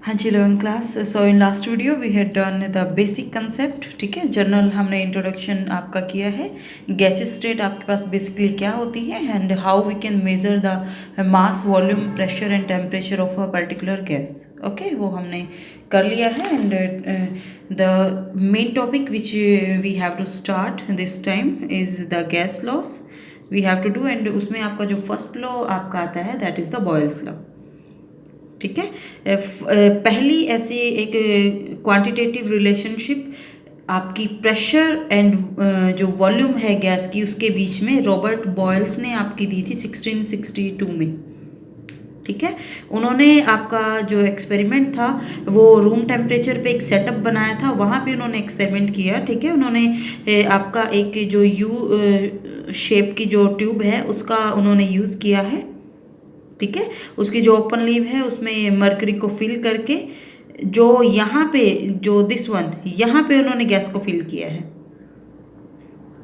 हाँ जी, 11 class. So in last video we had done the basic concept. ठीक है, जनरल हमने इंट्रोडक्शन आपका किया है। गैसेस स्टेट आपके पास बेसिकली क्या होती है and how we can measure the mass, volume, pressure and temperature of a particular gas. Okay, वो हमने कर लिया है। And the main topic which we have to start this time is the gas laws we have to do. And उसमें आपका जो first law आपका आता है that is the Boyle's law. ठीक है, पहली ऐसी एक क्वांटिटेटिव रिलेशनशिप आपकी प्रेशर एंड जो वॉल्यूम है गैस की उसके बीच में रॉबर्ट बॉयल्स ने आपकी दी थी 1662 में। ठीक है, उन्होंने आपका जो एक्सपेरिमेंट था वो रूम टेम्परेचर पे एक सेटअप बनाया था, वहाँ पे उन्होंने एक्सपेरिमेंट किया। ठीक है, उन्होंने आपका एक जो यू शेप की जो ट्यूब है उसका उन्होंने यूज़ किया है। ठीक है, उसकी जो ओपन लीव है उसमें मरकरी को फिल करके जो यहाँ पे जो दिस वन यहाँ पे उन्होंने गैस को फिल किया है।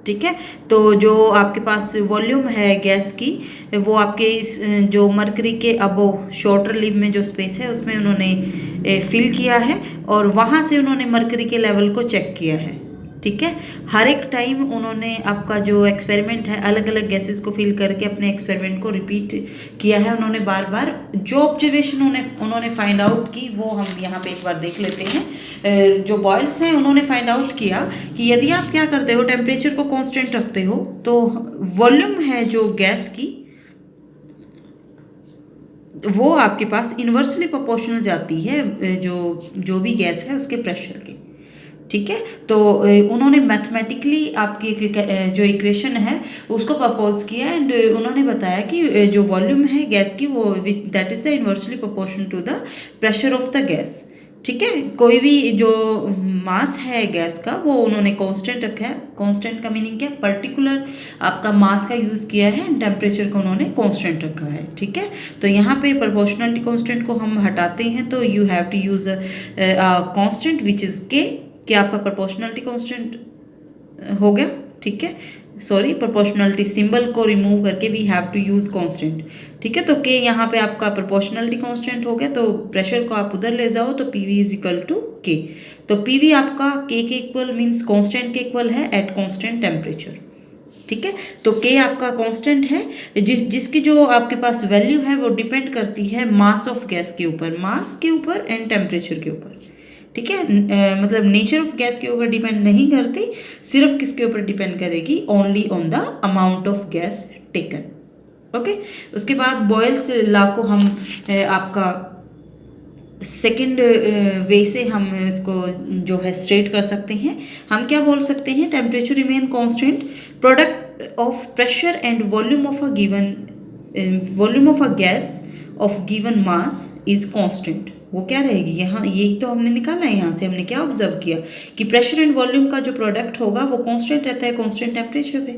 ठीक है, तो जो आपके पास वॉल्यूम है गैस की वो आपके इस जो मरकरी के अबोव शॉर्टर लीव में जो स्पेस है उसमें उन्होंने फिल किया है और वहाँ से उन्होंने मरकरी के लेवल को चेक किया है। ठीक है, हर एक टाइम उन्होंने आपका जो एक्सपेरिमेंट है अलग अलग गैसेस को फिल करके अपने एक्सपेरिमेंट को रिपीट किया है। उन्होंने बार बार जो ऑब्जर्वेशन उन्होंने फाइंड आउट की वो हम यहाँ पे एक बार देख लेते हैं। जो बॉयल्स हैं उन्होंने फाइंड आउट किया कि यदि आप क्या करते हो, टेम्परेचर को कांस्टेंट रखते हो तो वॉल्यूम है जो गैस की वो आपके पास इन्वर्सली प्रोपोर्शनल जाती है जो भी गैस है उसके प्रेशर के। ठीक है, तो उन्होंने मैथमेटिकली आपकी जो इक्वेशन है उसको प्रपोज किया एंड उन्होंने बताया कि जो वॉल्यूम है गैस की वो that is the inversely proportion to the pressure of the gas. ठीक है, कोई भी जो मास है गैस का वो उन्होंने कांस्टेंट रखा है। कांस्टेंट का मीनिंग क्या है, पर्टिकुलर आपका मास का यूज़ किया है एंड टेम्परेचर को उन्होंने कांस्टेंट रखा है। ठीक है, तो यहाँ पे प्रोपोर्शनलिटी कांस्टेंट को हम हटाते हैं तो you have to use constant which is k, क्या आपका प्रोपोर्शनलिटी कांस्टेंट हो गया। ठीक है, सॉरी, प्रोपोर्शनलिटी सिंबल को रिमूव करके we have to use constant. ठीक है, तो के यहाँ पे आपका प्रोपोर्शनलिटी कांस्टेंट हो गया तो प्रेशर को आप उधर ले जाओ तो p v is equal to k. तो पी वी आपका के इक्वल मीन्स कांस्टेंट के इक्वल है एट कांस्टेंट टेम्परेचर। ठीक है, तो के आपका कांस्टेंट है जिसकी जो आपके पास वैल्यू है वो डिपेंड करती है मास ऑफ गैस के ऊपर, मास के ऊपर एंड टेम्परेचर के ऊपर। ठीक है, मतलब नेचर ऑफ गैस के ऊपर डिपेंड नहीं करती, सिर्फ किसके ऊपर डिपेंड करेगी, only on the amount of gas taken. Okay, उसके बाद बॉयल्स लॉ को हम आपका सेकंड वे से हम इसको जो है स्ट्रेट कर सकते हैं। हम क्या बोल सकते हैं, temperature remain constant, product of pressure and volume of a given volume of a gas off given mass is constant. वो क्या रहेगी, यहाँ यही तो हमने निकाला है। यहाँ से हमने क्या ऑब्जर्व किया कि प्रेशर एंड वॉल्यूम का जो प्रोडक्ट होगा वो कांस्टेंट रहता है कांस्टेंट टेम्परेचर पे।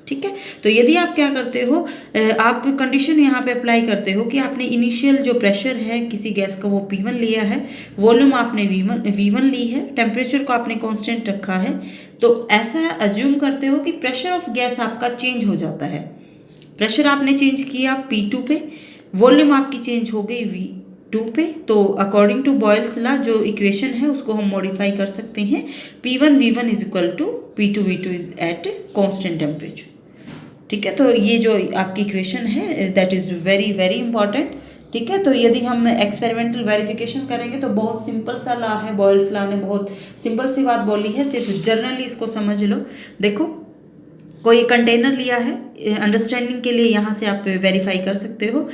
ठीक है, तो यदि आप क्या करते हो, आप कंडीशन यहाँ पे अप्लाई करते हो कि आपने इनिशियल जो प्रेशर है किसी गैस का वो P1 लिया है, वॉल्यूम आपने V1 ली है, टेम्परेचर को आपने कांस्टेंट रखा है, तो ऐसा अज्यूम करते हो कि प्रेशर ऑफ गैस आपका चेंज हो जाता है। प्रेशर आपने चेंज किया P2 पे, वॉल्यूम आपकी चेंज हो गई V2 पे। तो अकॉर्डिंग टू बॉयल्स लॉ जो इक्वेशन है उसको हम मॉडिफाई कर सकते हैं, P1 V1 is equal to P2 V2 is at constant temperature. ठीक है, तो ये जो आपकी इक्वेशन है that is very very important. ठीक है, तो यदि हम एक्सपेरिमेंटल वेरिफिकेशन करेंगे तो बहुत सिंपल सा लॉ है, बॉयल्स लॉ ने बहुत सिंपल सी बात बोली है, सिर्फ जर्नली इसको समझ लो। देखो, कोई कंटेनर लिया है, अंडरस्टैंडिंग के लिए यहाँ से आप वेरीफाई कर सकते हो।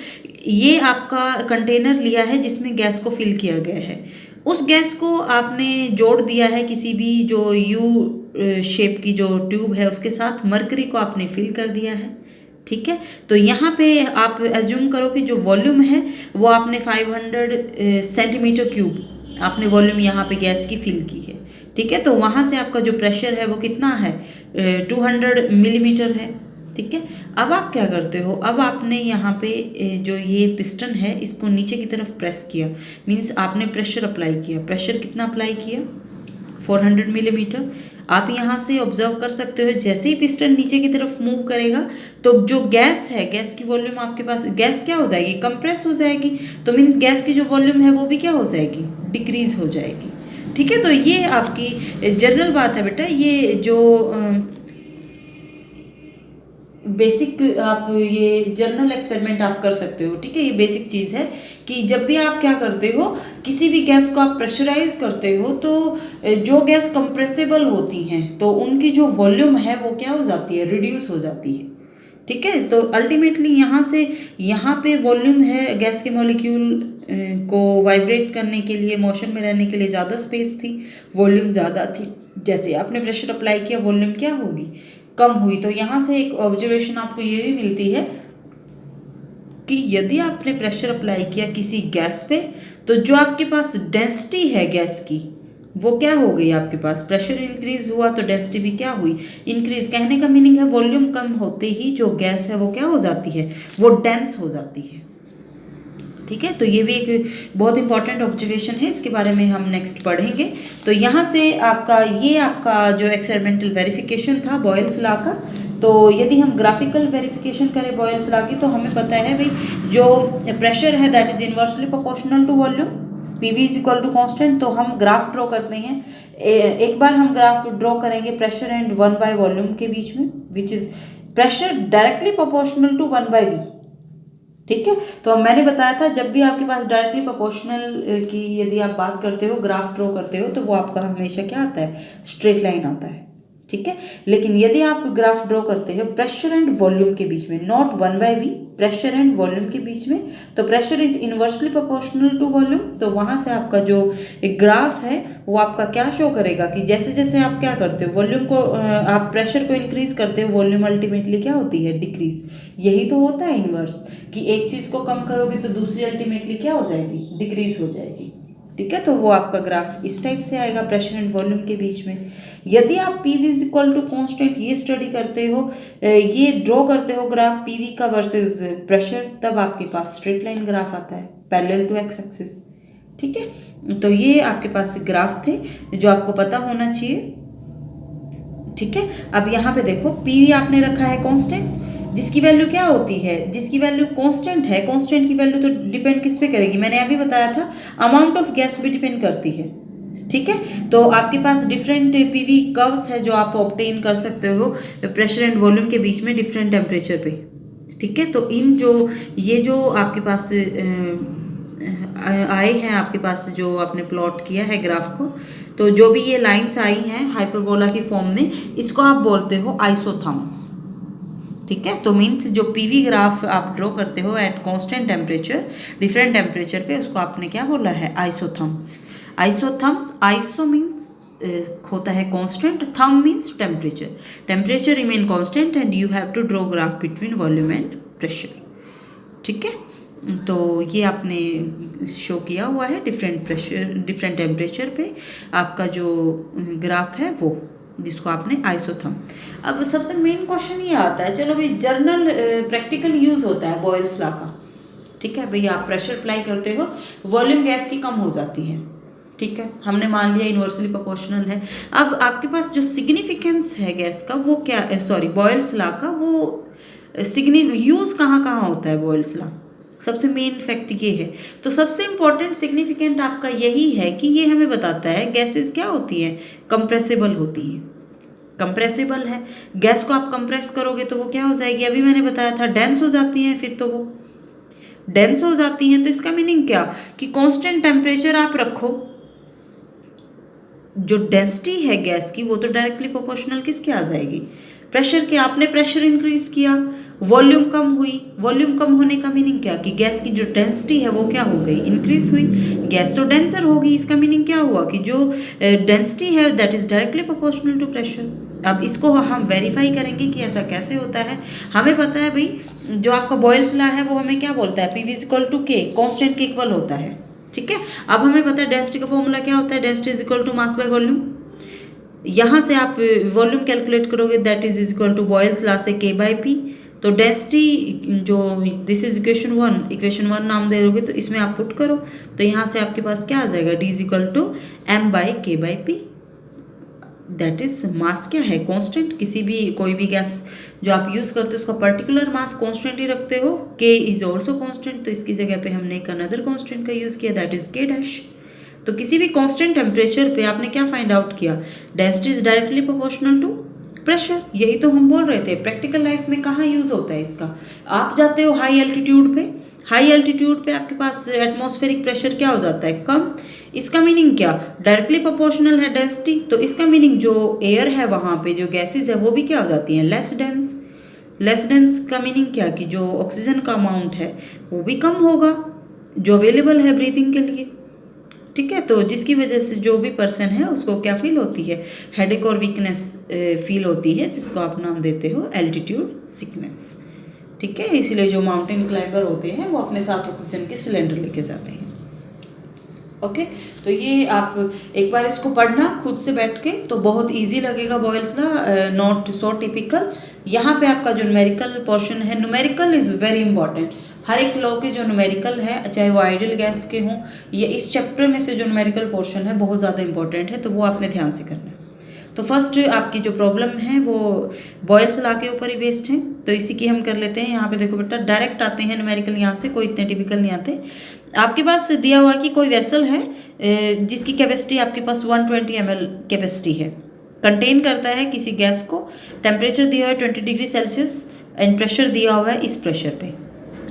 ये आपका कंटेनर लिया है जिसमें गैस को फिल किया गया है, उस गैस को आपने जोड़ दिया है किसी भी जो यू शेप की जो ट्यूब है उसके साथ, मरकरी को आपने फिल कर दिया है। ठीक है, तो यहाँ पे आप एज्यूम करो कि जो वॉल्यूम है वो आपने 500 सेंटीमीटर क्यूब आपने वॉल्यूम यहाँ पे गैस की फिल की है। ठीक है, तो वहाँ से आपका जो प्रेशर है वो कितना है, 200 मिलीमीटर है। ठीक है, अब आप क्या करते हो, अब आपने यहाँ पे जो ये पिस्टन है इसको नीचे की तरफ प्रेस किया, मीन्स आपने प्रेशर अप्लाई किया। प्रेशर कितना अप्लाई किया, 400 मिलीमीटर। आप यहाँ से ऑब्जर्व कर सकते हो जैसे ही पिस्टन नीचे की तरफ मूव करेगा तो जो गैस है, गैस की वॉल्यूम आपके पास, गैस क्या हो जाएगी, कंप्रेस हो जाएगी। तो मीन्स गैस की जो वॉल्यूम है वो भी क्या हो जाएगी, डिक्रीज हो जाएगी। ठीक है, तो ये आपकी जनरल बात है बेटा। ये जो बेसिक आप ये जर्नल एक्सपेरिमेंट आप कर सकते हो। ठीक है, ये बेसिक चीज़ है कि जब भी आप क्या करते हो, किसी भी गैस को आप प्रेशराइज करते हो तो जो गैस कंप्रेसिबल होती हैं तो उनकी जो वॉल्यूम है वो क्या हो जाती है, रिड्यूस हो जाती है। ठीक है, तो अल्टीमेटली यहाँ से यहाँ पे वॉल्यूम है, गैस के मॉलिक्यूल को वाइब्रेट करने के लिए, मोशन में रहने के लिए ज़्यादा स्पेस थी, वॉल्यूम ज़्यादा थी। जैसे आपने प्रेशर अप्लाई किया, वॉल्यूम क्या होगी, कम हुई। तो यहाँ से एक ऑब्जर्वेशन आपको ये भी मिलती है कि यदि आपने प्रेशर अप्लाई किया किसी गैस पे तो जो आपके पास डेंसिटी है गैस की वो क्या हो गई, आपके पास प्रेशर इंक्रीज हुआ तो डेंसिटी भी क्या हुई, इंक्रीज। कहने का मीनिंग है वॉल्यूम कम होते ही जो गैस है वो क्या हो जाती है, वो डेंस हो जाती है। ठीक है, तो ये भी एक बहुत इंपॉर्टेंट ऑब्जर्वेशन है, इसके बारे में हम नेक्स्ट पढ़ेंगे। तो यहाँ से आपका जो एक्सपेरिमेंटल वेरिफिकेशन था बॉयल्स लॉ का। तो यदि हम ग्राफिकल वेरिफिकेशन करें बॉयल्स लॉ की तो हमें पता है भाई जो प्रेशर है that is inversely proportional to volume, PV is equal to constant. तो हम ग्राफ ड्रॉ करते हैं, एक बार हम ग्राफ ड्रॉ करेंगे प्रेशर एंड 1/वॉल्यूम के बीच में, which is pressure directly proportional to 1/v। ठीक है, तो मैंने बताया था जब भी आपके पास डायरेक्टली प्रोपोर्शनल की यदि आप बात करते हो, ग्राफ ड्रॉ करते हो, तो वो आपका हमेशा क्या आता है, स्ट्रेट लाइन आता है। ठीक है, लेकिन यदि आप ग्राफ ड्रॉ करते हो प्रेशर एंड वॉल्यूम के बीच में, not 1/v, pressure and volume के बीच में, तो pressure is inversely proportional to volume. तो वहां से आपका जो एक ग्राफ है वो आपका क्या शो करेगा कि जैसे जैसे आप क्या करते हो, वॉल्यूम को आप प्रेशर को इंक्रीज करते हो, वॉल्यूम अल्टीमेटली क्या होती है, डिक्रीज। यही तो होता है इन्वर्स, कि एक चीज को कम करोगे तो दूसरी अल्टीमेटली क्या हो जाएगी, डिक्रीज हो जाएगी। ठीक है, तो वो आपका ग्राफ इस टाइप से आएगा प्रेशर एंड वॉल्यूम के बीच में। यदि आप PV is equal to constant ये स्टडी करते हो, ये ड्रॉ करते हो ग्राफ पीवी का वर्सेस प्रेशर, तब आपके पास स्ट्रेट लाइन ग्राफ आता है पैरेलल टू एक्स एक्सिस। ठीक है, तो ये आपके पास ग्राफ थे जो आपको पता होना चाहिए। ठीक है, अब यहाँ पे देखो पीवी आपने रखा है कांस्टेंट, जिसकी वैल्यू क्या होती है, जिसकी वैल्यू कांस्टेंट है। कांस्टेंट की वैल्यू तो डिपेंड किस पे करेगी, मैंने अभी बताया था अमाउंट ऑफ गैस भी डिपेंड करती है। ठीक है, तो आपके पास डिफरेंट पीवी कर्व्स है जो आप ऑब्टेन कर सकते हो प्रेशर एंड वॉल्यूम के बीच में डिफरेंट टेम्परेचर पे। ठीक है, तो इन ये जो आपके पास आए हैं, आपके पास जो आपने प्लॉट किया है ग्राफ को, तो जो भी ये लाइंस आई हैं हाइपरबोला की फॉर्म में, इसको आप बोलते हो आइसोथर्म्स। ठीक है, तो मीन्स जो पीवी ग्राफ आप ड्रॉ करते हो eight constant temperature, different temperature पे, उसको आपने क्या बोला है, आइसोथर्म्स। आइसोथर्म्स, आइसो मीन्स होता है constant, therm means temperature, temperature remain constant and you have to draw graph between volume and pressure. ठीक है, तो ये आपने शो किया हुआ है डिफरेंट प्रेशर डिफरेंट टेम्परेचर पे आपका जो ग्राफ है वो, जिसको आपने आइसोथर्म। अब सबसे मेन क्वेश्चन ये आता है, चलो भाई जर्नल प्रैक्टिकल यूज होता है बॉयल्स लॉ का। ठीक है भाई, आप प्रेशर अप्लाई करते हो, वॉल्यूम गैस की कम हो जाती है। ठीक है, हमने मान लिया इन्वर्सली प्रोपोर्शनल है। अब आपके पास जो सिग्निफिकेंस है गैस का वो क्या, सॉरी बॉयल्स लॉ का, वो यूज कहाँ कहाँ होता है बॉयल्स लॉ, सबसे मेन फैक्ट ये है। तो सबसे इंपॉर्टेंट सिग्निफिकेंट आपका यही है कि ये हमें बताता है गैसेस क्या होती हैं, कंप्रेसिबल होती हैं। कंप्रेसिबल है, गैस को आप कंप्रेस करोगे तो वो क्या हो जाएगी, अभी मैंने बताया था डेंस हो जाती हैं, फिर तो वो डेंस हो जाती हैं। तो इसका मीनिंग क्या कि कांस्टेंट टेम्परेचर आप रखो, जो डेंसिटी है गैस की वो तो डायरेक्टली प्रोपोर्शनल किसके आ जाएगी, प्रेशर के। आपने प्रेशर इंक्रीज किया, वॉल्यूम कम हुई, वॉल्यूम कम होने का मीनिंग क्या कि गैस की जो डेंसिटी है वो क्या हो गई, इंक्रीज हुई, गैस तो डेंसर होगी। इसका मीनिंग क्या हुआ कि जो डेंसिटी है that is directly proportional to pressure. अब इसको हम वेरीफाई करेंगे कि ऐसा कैसे होता है। हमें पता है भाई जो आपका बॉयल्स लॉ है वो हमें क्या बोलता है, पी इक्वल टू के, कॉन्स्टेंट के इक्वल होता है। ठीक है, अब हमें पता है डेंसिटी का फॉर्मूला क्या होता है, density is equal to mass by volume. यहाँ से आप वॉल्यूम कैलकुलेट करोगे that is equal to Boyle's law से के बाई पी। तो डेंसिटी जो दिस इज इक्वेशन वन नाम दे दोगे तो इसमें आप पुट करो, तो यहाँ से आपके पास क्या आ जाएगा, D is equal to M by K by P. That is mass क्या है, कांस्टेंट। किसी भी कोई भी गैस जो आप यूज़ करते हो उसका पर्टिकुलर मास कांस्टेंट ही रखते हो, के इज ऑल्सो कांस्टेंट, तो इसकी जगह पे हमने एक अनदर कांस्टेंट का यूज़ किया, दैट इज के डैश। तो किसी भी कांस्टेंट टेम्परेचर पे आपने क्या फाइंड आउट किया, density is directly proportional to pressure. यही तो हम बोल रहे थे, प्रैक्टिकल लाइफ में कहाँ यूज़ होता है इसका। आप जाते हो हाई एल्टीट्यूड पे, हाई एल्टीट्यूड पे आपके पास एटमॉस्फेरिक प्रेशर क्या हो जाता है, कम। इसका मीनिंग क्या, डायरेक्टली प्रोपोर्शनल है डेंसिटी, तो इसका मीनिंग जो एयर है वहाँ पे जो गैसेज है वो भी क्या हो जाती हैं, लेस डेंस। लेस डेंस का मीनिंग क्या, कि जो ऑक्सीजन का अमाउंट है वो भी कम होगा जो अवेलेबल है ब्रीथिंग के लिए। ठीक है, तो जिसकी वजह से जो भी पर्सन है उसको क्या फील होती है, हेडेक और वीकनेस फील होती है, जिसको आप नाम देते हो एल्टीट्यूड सिकनेस। ठीक है, इसीलिए जो माउंटेन क्लाइंबर होते हैं वो अपने साथ ऑक्सीजन के सिलेंडर लेके जाते हैं। ओके, तो ये आप एक बार इसको पढ़ना खुद से बैठ के, तो बहुत इजी लगेगा Boyle's law, not so typical. यहाँ पे आपका जो न्यूमेरिकल पोर्शन है, न्यूमेरिकल इज़ वेरी इंपॉर्टेंट। हर एक लॉ के जो न्यूमेरिकल है, चाहे वो आइडियल गैस के हों या इस चैप्टर में से जो न्यूमेरिकल पोर्शन है बहुत ज़्यादा इंपॉर्टेंट है, तो वो आपने ध्यान से करना है। तो फर्स्ट आपकी जो प्रॉब्लम है वो बॉयल्स लॉ के ऊपर ही बेस्ड है, तो इसी की हम कर लेते हैं। यहाँ पे देखो बेटा, डायरेक्ट आते हैं न्यूमेरिकल, यहाँ से कोई इतने टिपिकल नहीं आते। आपके पास दिया हुआ कि कोई वेसल है जिसकी कैपेसिटी आपके पास 120 ml कैपेसिटी है, कंटेन करता है किसी गैस को, टेम्परेचर दिया हुआ है 20 डिग्री सेल्सियस एंड प्रेशर दिया हुआ है इस प्रेशर पे।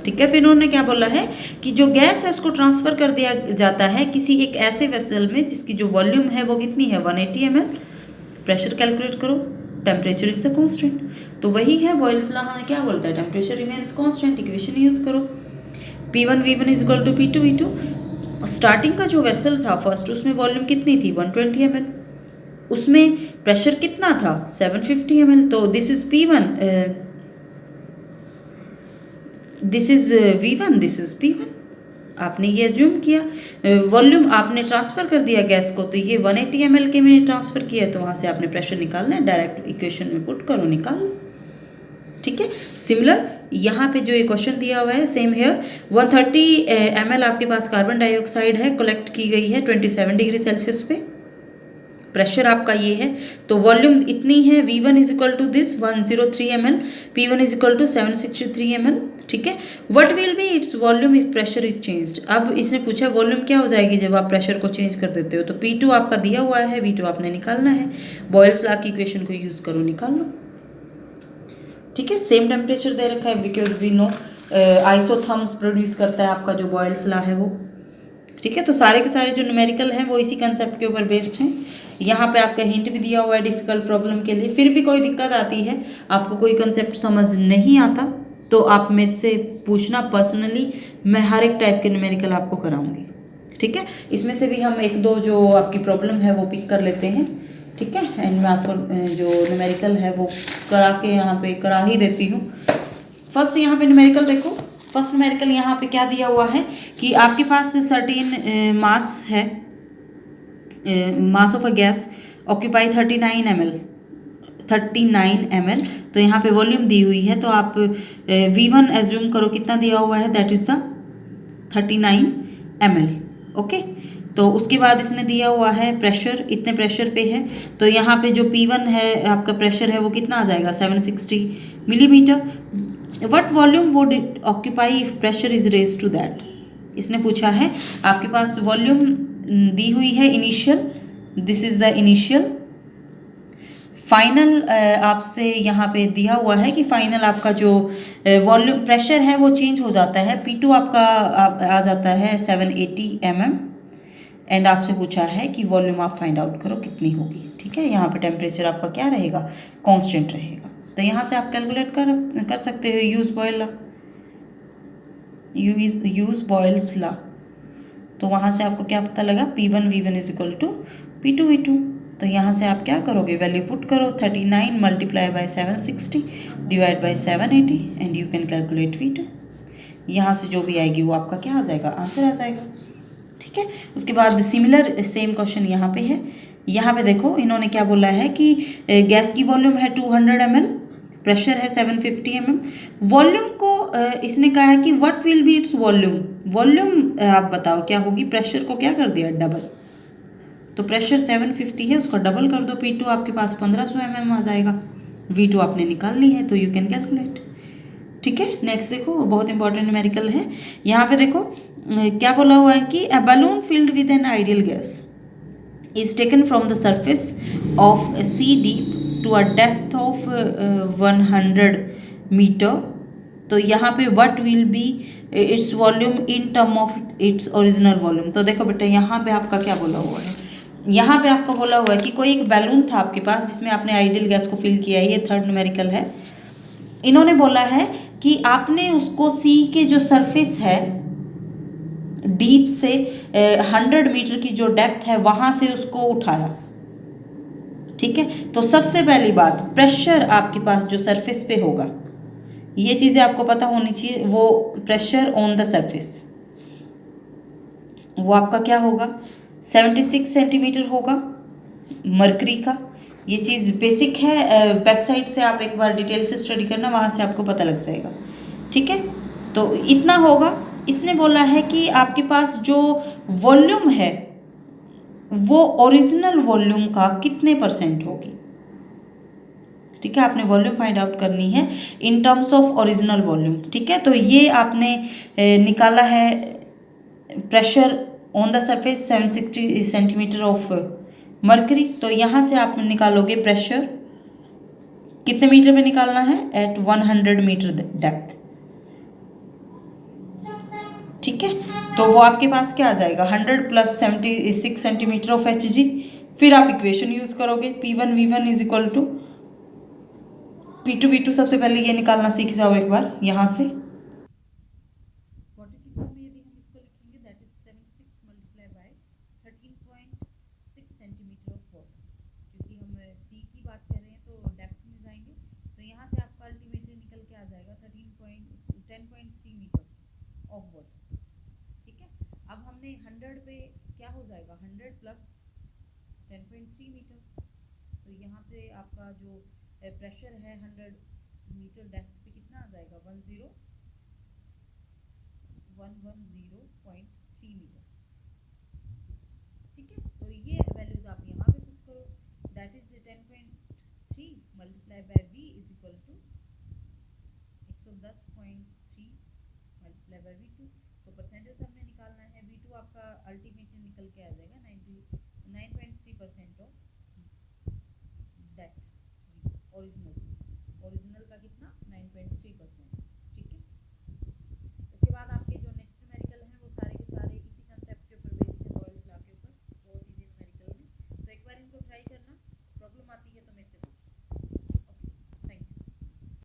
ठीक है, फिर उन्होंने क्या बोला है कि जो गैस है उसको ट्रांसफ़र कर दिया जाता है किसी एक ऐसे वेसल में जिसकी जो वॉल्यूम है वो कितनी है, 180 ml। प्रेशर कैलकुलेट करो, टेम्परेचर इज द कांस्टेंट, तो वही है बॉयल्स लॉ क्या बोलता है, temperature remains constant. Equation use करो, P1 V1 is equal to P2 V2। Starting का जो वेसल था फर्स्ट, उसमें वॉल्यूम कितनी थी, 120 ml, उसमें प्रेशर कितना था, 750 ml। तो this is P1, this is V1, this is P1। आपने ये एज्यूम किया, वॉल्यूम आपने ट्रांसफ़र कर दिया गैस को, तो ये 180 ml के में ट्रांसफ़र किया, तो वहाँ से आपने प्रेशर निकालना है, डायरेक्ट इक्वेशन में पुट करो, निकाल लो। ठीक है, सिमिलर यहाँ पे जो ये क्वेश्चन दिया हुआ है, सेम हेयर 130 ml आपके पास कार्बन डाइऑक्साइड है, कलेक्ट की गई है 27 डिग्री सेल्सियस पे, प्रेशर आपका ये है, तो वॉल्यूम इतनी है, V1 is equal to this 103 ml, P1 is equal to 763 ml। ठीक है, what will be its volume if pressure is changed. अब इसने पूछा वॉल्यूम क्या हो जाएगी जब आप प्रेशर को चेंज कर देते हो, तो P2 आपका दिया हुआ है, V2 आपने निकालना है, बॉयल्स लॉ की इक्वेशन को यूज़ करो, निकाल लो। ठीक है, सेम टेम्परेचर दे रखा है, because we know isotherms produce करता है आपका जो बॉयल्स लॉ है वो। ठीक है, तो सारे के सारे जो न्यूमेरिकल हैं वो इसी कंसेप्ट के ऊपर बेस्ड हैं। यहाँ पे आपका हिंट भी दिया हुआ है डिफ़िकल्ट प्रॉब्लम के लिए। फिर भी कोई दिक्कत आती है, आपको कोई कंसेप्ट समझ नहीं आता, तो आप मेरे से पूछना पर्सनली, मैं हर एक टाइप के न्यूमेरिकल आपको कराऊंगी। ठीक है, इसमें से भी हम एक दो जो आपकी प्रॉब्लम है वो पिक कर लेते हैं। ठीक है, एंड मैं आपको जो न्यूमेरिकल है वो करा के यहाँ पे करा ही देती हूँ। फर्स्ट यहाँ पे न्यूमेरिकल देखो, फर्स्ट न्यूमेरिकल यहाँ पे क्या दिया हुआ है कि आपके पास सर्टेन मास है, mass of a gas occupy 39 ml, तो यहाँ पे वॉल्यूम दी हुई है, तो आप V1 एज्यूम करो कितना दिया हुआ है, that is the 39 ml। Okay, तो उसके बाद इसने दिया हुआ है प्रेशर, इतने प्रेशर पे है, तो यहाँ पे जो P1 है आपका प्रेशर है वो कितना आ जाएगा, 760 millimetre. What volume would it occupy if pressure is raise to that. इसने पूछा है, आपके पास वॉल्यूम दी हुई है initial, this is the initial, final आपसे यहाँ पे दिया हुआ है कि फाइनल आपका जो वॉल्यूम प्रेशर है वो चेंज हो जाता है, P2 आपका आ जाता है 780 mm, एंड आपसे पूछा है कि वॉल्यूम आप फाइंड आउट करो कितनी होगी। ठीक है, यहाँ पे टेम्परेचर आपका क्या रहेगा, कांस्टेंट रहेगा, तो यहाँ से आप कैलकुलेट कर सकते हो, यूज़ बॉयल्स लॉ। तो वहाँ से आपको क्या पता लगा, P1 V1 is equal to P2 V2। तो यहाँ से आप क्या करोगे, वैल्यू पुट करो, 39 multiply by 760 divide by 780 and you can calculate V2। यहाँ से जो भी आएगी वो आपका क्या आ जाएगा, आंसर आ जाएगा। ठीक है, उसके बाद सिमिलर सेम क्वेश्चन यहाँ पे है। यहाँ पे देखो इन्होंने क्या बोला है कि गैस की वॉल्यूम है 200 ml, प्रेशर है 750 mm। वॉल्यूम को इसने कहा है कि what will be its volume, volume आप बताओ क्या होगी, प्रेशर को क्या कर दिया डबल, तो प्रेशर 750 है, उसका डबल कर दो P2, आपके पास 1500 mm आ जाएगा। V2 आपने निकाल ली है, तो यू कैन कैलकुलेट। ठीक है, नेक्स्ट देखो, बहुत इंपॉर्टेंट न्यूमेरिकल है। यहाँ पे देखो क्या बोला हुआ है कि a balloon filled with an ideal gas is taken from the surface of sea deep to a depth of 100 metre. तो यहाँ पे what will be its volume in term of its original volume। तो देखो बेटा, यहाँ पे आपका क्या बोला हुआ है, यहाँ पे आपका बोला हुआ है कि कोई एक बैलून था आपके पास जिसमें आपने आइडियल गैस को फिल किया है। ये थर्ड न्यूमेरिकल है। इन्होंने बोला है कि आपने उसको सी के जो सरफेस है डीप से 100 मीटर की जो डेप्थ है वहां से उसको उठाया। ठीक है, तो सबसे पहली बात, प्रेशर आपके पास जो सरफेस पे होगा, ये चीजें आपको पता होनी चाहिए। वो प्रेशर ऑन द सरफेस वो आपका क्या होगा, 76 सेंटीमीटर होगा मरकरी का। ये चीज़ बेसिक है, बैक साइड से आप एक बार डिटेल से स्टडी करना, वहाँ से आपको पता लग जाएगा। ठीक है, तो इतना होगा। इसने बोला है कि आपके पास जो वॉल्यूम है वो ओरिजिनल वॉल्यूम का कितने परसेंट होगी। ठीक है, आपने वॉल्यूम फाइंड आउट करनी है in terms of original volume. ठीक है, तो ये आपने निकाला है pressure on the surface 760 centimetre of mercury. तो यहाँ से आप निकालोगे प्रेशर कितने मीटर में निकालना है, एट 100 मीटर डेप्थ। ठीक है, तो वो आपके पास क्या आ जाएगा, 100 प्लस 76 सेंटीमीटर ऑफ Hg। फिर आप इक्वेशन यूज करोगे, P1 V1 is equal to P2 V2। सबसे पहले ये निकालना सीख जाओ एक बार यहाँ से। 40 की फॉर्म में यदि हम इसको लिखेंगे, that is 76 multiply by 13.6 centimetre of water. क्योंकि हम सी की बात कर रहे हैं तो डेप्थ में जाएंगे, तो यहाँ से आपका अल्टीमेटली निकल के आ जाएगा 10.3 मीटर ऑफ वाटर। ठीक है, अब हमने 100 पे क्या हो जाएगा, 100 प्लस 10.3 मीटर। तो यहाँ पे आपका जो प्रेशर है 100 मीटर डेप्थ पे कितना आ जाएगा, 110.3 मीटर। ठीक है, तो ये वैल्यूज आप यहाँ पे पुट करो, that is 10.3 multiply by V is equal to 110.3 multiply by V2। तो परसेंटेज हमने निकालना है, V2 आपका अल्टीमेटली निकल के आ जाएगा 99.3% ऑफ दैट ओरिजिनल का कितना, 9.3%।